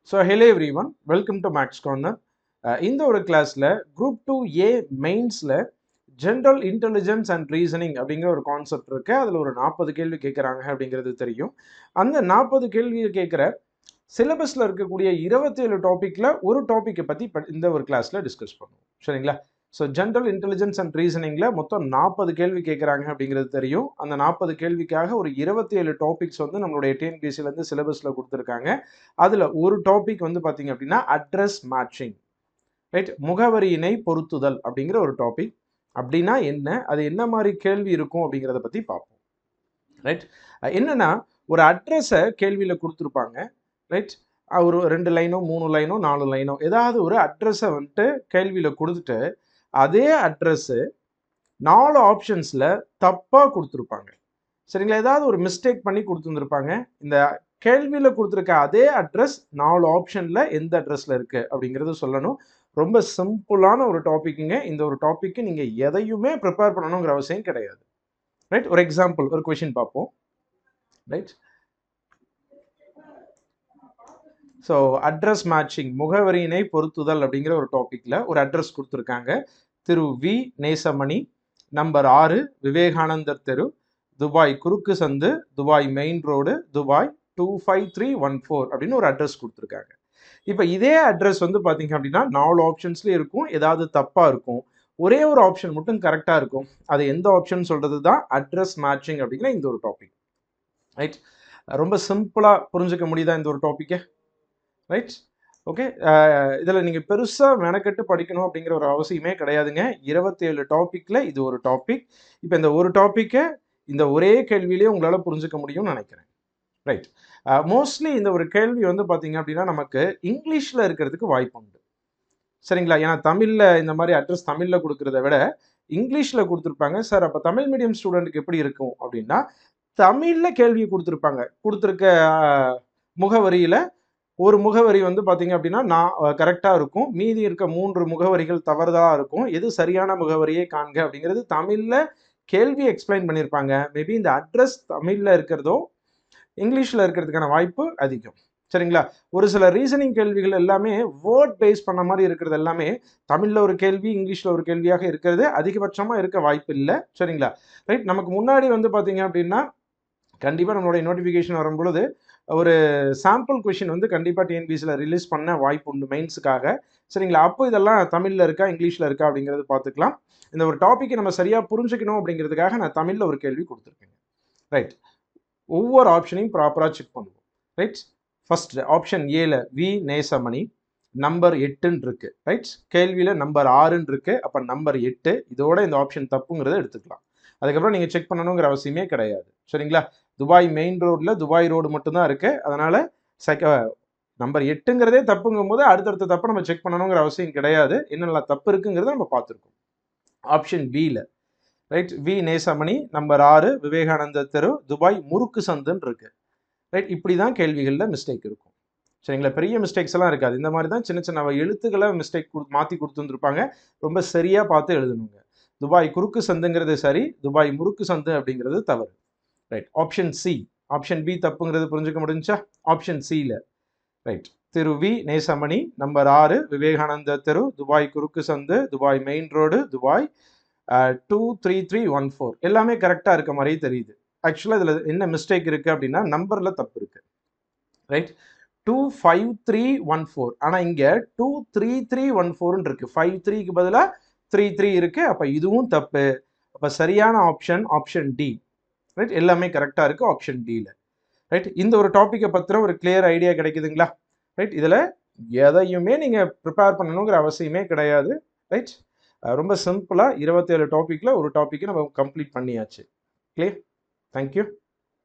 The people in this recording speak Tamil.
So hello everyone, welcome to Max Corner. இந்த ஒரு கிளாஸ்ல குரூப் 2A மெயின்ஸ்ல ஜென்ரல் இன்டெலிஜென்ஸ் அண்ட் ரீசனிங் அப்படிங்கிற ஒரு கான்செப்ட் இருக்கு. அதில் ஒரு 40 கேள்வி கேட்குறாங்க அப்படிங்கிறது தெரியும். அந்த 40 கேள்வியை கேட்குற சிலபஸில் இருக்கக்கூடிய 27 டாப்பிக்கில் ஒரு டாப்பிக்கை பற்றி இந்த ஒரு கிளாஸில் டிஸ்கஸ் பண்ணுவோம். சரிங்களா? ஸோ ஜென்ரல் இன்டெலிஜென்ஸ் அண்ட் ரீசனிங்கில் மொத்தம் 40 கேள்வி கேட்குறாங்க அப்படிங்கிறது தெரியும். அந்த 40 கேள்விக்காக ஒரு 27 டாபிக்ஸ் வந்து நம்மளுடைய டிஎன்பிஎஸ்சிலேருந்து சிலபஸில் கொடுத்துருக்காங்க. அதில் ஒரு டாபிக் வந்து பார்த்தீங்க அப்படின்னா அட்ரஸ் மேட்சிங், ரைட்? முகவரியினை பொருத்துதல் அப்படிங்கிற ஒரு டாபிக். அப்படின்னா என்ன, அது என்ன மாதிரி கேள்வி இருக்கும் அப்படிங்கிறத பற்றி பார்ப்போம். ரைட்? என்னன்னா, ஒரு அட்ரஸை கேள்வியில் கொடுத்துருப்பாங்க. ரைட்? ஒரு 2 லைனோ 3 லைனோ 4 லைனோ ஏதாவது ஒரு அட்ரஸை வந்துட்டு கேள்வியில் கொடுத்துட்டு அதே அட்ரஸ்ஸு 4 ஆப்ஷன்ஸில் தப்பாக கொடுத்துருப்பாங்க. சரிங்களா? ஏதாவது ஒரு மிஸ்டேக் பண்ணி கொடுத்துருந்துருப்பாங்க. இந்த கேள்வியில் கொடுத்துருக்க அதே அட்ரஸ் 4 ஆப்ஷனில் எந்த அட்ரஸில் இருக்குது அப்படிங்கிறது சொல்லணும். ரொம்ப சிம்பிளான ஒரு டாப்பிக்குங்க. இந்த ஒரு டாப்பிக்கு நீங்கள் எதையுமே ப்ரிப்பேர் பண்ணணுங்கிற அவசியம் கிடையாது. ரைட்? ஒரு எக்ஸாம்பிள், ஒரு கொஷின் பார்ப்போம். ரைட்? ஸோ அட்ரஸ் மேட்சிங், முகவரியினை பொருத்துதல் அப்படிங்கிற ஒரு டாப்பிக்கில் ஒரு அட்ரஸ் கொடுத்துருக்காங்க. திரு வி நேசமணி, நம்பர் 6, விவேகானந்தர் தெரு, துபாய் குறுக்கு சந்து, துபாய் மெயின் ரோடு, துபாய் 25314 அப்படின்னு ஒரு அட்ரஸ் கொடுத்துருக்காங்க. இப்போ இதே அட்ரஸ் வந்து பார்த்தீங்க அப்படின்னா 4 ஆப்ஷன்ஸ்லேயும் இருக்கும். ஏதாவது தப்பாக இருக்கும். ஒரே ஒரு ஆப்ஷன் மட்டும் கரெக்டாக இருக்கும். அது எந்த ஆப்ஷன் சொல்கிறது தான் அட்ரஸ் மேட்சிங் அப்படிங்கிற இந்த ஒரு டாபிக். ரைட்? ரொம்ப சிம்பிளாக புரிஞ்சுக்க முடியுதா இந்த ஒரு டாப்பிக்கை? ரைட்? ஓகே. இதில் நீங்கள் பெருசாக மெனக்கெட்டு படிக்கணும் அப்படிங்கிற ஒரு அவசியமே கிடையாதுங்க. 27 டாப்பிக்கில் இது ஒரு டாபிக். இப்போ இந்த ஒரு டாப்பிக்கை இந்த ஒரே கேள்வியிலே உங்களால் புரிஞ்சுக்க முடியும்னு நினைக்கிறேன். ரைட்? மோஸ்ட்லி இந்த ஒரு கேள்வி வந்து பார்த்தீங்க அப்படின்னா நமக்கு இங்கிலீஷில் இருக்கிறதுக்கு வாய்ப்பு உண்டு. சரிங்களா? ஏன்னா தமிழில் இந்த மாதிரி அட்ரஸ் தமிழில் கொடுக்குறத விட இங்கிலீஷில் கொடுத்துருப்பாங்க. சார் அப்போ தமிழ் மீடியம் ஸ்டூடெண்ட்டுக்கு எப்படி இருக்கும் அப்படின்னா, தமிழில் கேள்வி கொடுத்துருக்க முகவரியில் ஒரு முகவரி வந்து பார்த்தீங்க அப்படின்னா நான் கரெக்டாக இருக்கும். மீதி இருக்க 3 முகவரிகள் தவறுதலாக இருக்கும். எது சரியான முகவரியை காண்க அப்படிங்கிறது தமிழில் கேள்வி எக்ஸ்பிளைன் பண்ணியிருப்பாங்க. மேபி இந்த அட்ரஸ் தமிழில் இருக்கிறதோ இங்கிலீஷில் இருக்கிறதுக்கான வாய்ப்பு அதிகம். சரிங்களா? ஒரு சில ரீசனிங் கேள்விகள் எல்லாமே வேர்ட் பேஸ் பண்ண மாதிரி இருக்கிறது எல்லாமே தமிழில் ஒரு கேள்வி இங்கிலீஷில் ஒரு கேள்வியாக இருக்கிறது அதிகபட்சமாக இருக்க வாய்ப்பு இல்லை. சரிங்களா? ரைட்? நமக்கு முன்னாடி வந்து பார்த்தீங்க அப்படின்னா கண்டிப்பாக நம்மளுடைய நோட்டிஃபிகேஷன் வரும்பொழுது ஒரு சாம்பிள் கொஷின் வந்து கண்டிப்பாக டிஎன்பிஎஸ்சியில் ரிலீஸ் பண்ண வாய்ப்பு உண்டு மெயின்ஸுக்காக. சரிங்களா? அப்போ இதெல்லாம் தமிழில் இருக்கா இங்கிலீஷில் இருக்கா அப்படிங்கிறது பார்த்துக்கலாம். இந்த ஒரு டாப்பிக்கை நம்ம சரியாக புரிஞ்சுக்கணும் அப்படிங்கிறதுக்காக நான் தமிழில் ஒரு கேள்வி கொடுத்துருக்கேன். ரைட்? ஒவ்வொரு ஆப்ஷனையும் ப்ராப்பராக செக் பண்ணுவோம். ரைட்? ஃபர்ஸ்ட் ஆப்ஷன் ஏல வி நேசமணி, நம்பர் 8ன்னு இருக்கு. ரைட்? கேள்வியில் நம்பர் 6ன்னு இருக்கு. அப்போ நம்பர் 8, இதோட இந்த ஆப்ஷன் தப்புங்கிறத எடுத்துக்கலாம். அதுக்கப்புறம் நீங்கள் செக் பண்ணணுங்கிற அவசியமே கிடையாது. சரிங்களா? துபாய் மெயின் ரோடில் துபாய் ரோடு மட்டும்தான் இருக்குது. அதனால் நம்பர் 8ங்கிறதே தப்புங்கும் போது அடுத்தடுத்த தப்பு நம்ம செக் பண்ணணுங்கிற அவசியம் கிடையாது. என்னெல்லாம் தப்பு இருக்குங்கிறத நம்ம பார்த்துருக்கோம். ஆப்ஷன் பியில் right? We Nesamani, number 6, Vivekanandar தெரு, துபாய் முறுக்கு சந்துன்னு இருக்கு. ரைட்? இப்படி தான் கேள்விகளில் மிஸ்டேக் இருக்கும். சரிங்களா? பெரிய மிஸ்டேக்ஸ் எல்லாம் இருக்காது. இந்த மாதிரி தான் சின்ன சின்ன எழுத்துக்களை மிஸ்டேக் மாற்றி கொடுத்துருந்துருப்பாங்க. ரொம்ப சரியாக பார்த்து எழுதணுங்க. துபாய் குறுக்கு சந்துங்கிறது சரி, துபாய் முறுக்கு சந்து அப்படிங்கிறது தவறு. Right? Option C, option B தப்புங்கிறது புரிஞ்சுக்க முடிஞ்சா? ஆப்ஷன் சியில் right? Thiru V Nesamani, number 6, Vivekanandar தெரு, துபாய் குறுக்கு சந்து, துபாய் மெயின் ரோடு, துபாய் 23314 எல்லாமே கரெக்டாக இருக்க மாதிரி தெரியுது. ஆக்சுவலாக இதில் என்ன மிஸ்டேக் இருக்குது அப்படின்னா நம்பரில் தப்பு இருக்குது. ரைட்? 25314 ஆனால் இங்கே 23314 இருக்கு. 53க்கு பதிலாக 33 இருக்கு. அப்போ இதுவும் தப்பு. அப்போ சரியான ஆப்ஷன் ஆப்ஷன் டி. ரைட்? எல்லாமே கரெக்டாக இருக்குது ஆப்ஷன் டியில். ரைட்? இந்த ஒரு டாப்பிக்கை பற்றின ஒரு கிளியர் ஐடியா கிடைக்குதுங்களா? ரைட்? இதில் எதையுமே நீங்கள் ப்ரிப்பேர் பண்ணணுங்கிற அவசியமே கிடையாது. ரைட்? ரொம்ப சிம்பிளாக 27 டாப்பிக்கில் ஒரு டாப்பிக்கை நம்ம கம்ப்ளீட் பண்ணியாச்சு. கிளியர்? தேங்க்யூ.